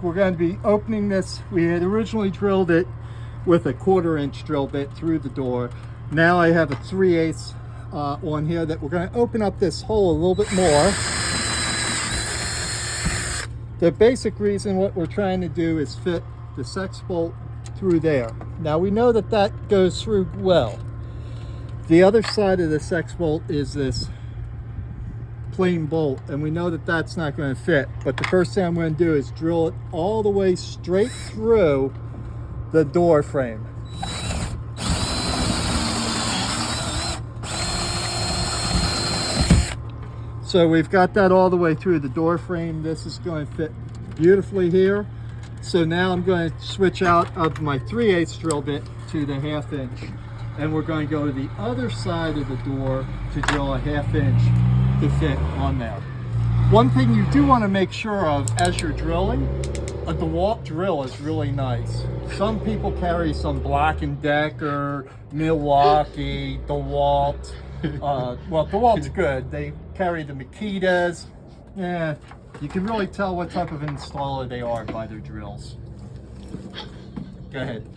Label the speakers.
Speaker 1: We're going to be opening this. We had originally drilled it with a 1/4-inch drill bit through the door. Now I have a 3/8 on here that we're going to open up this hole a little bit more. The basic reason what we're trying to do is fit the sex bolt through there. Now we know that that goes through well. The other side of the sex bolt is this plain bolt, and we know that that's not going to fit. But the first thing I'm going to do is drill it all the way straight through the door frame. So we've got that all the way through the door frame. This is going to fit beautifully here. So now I'm going to switch out of my 3/8 drill bit to the 1/2 inch. And we're going to go to the other side of the door to drill a 1/2 inch to fit on there. One thing you do want to make sure of as you're drilling, a DeWalt drill is really nice. Some people carry some Black & Decker, Milwaukee, DeWalt. Well, DeWalt's good. They carry the Makitas. Yeah, you can really tell what type of installer they are by their drills. Go ahead.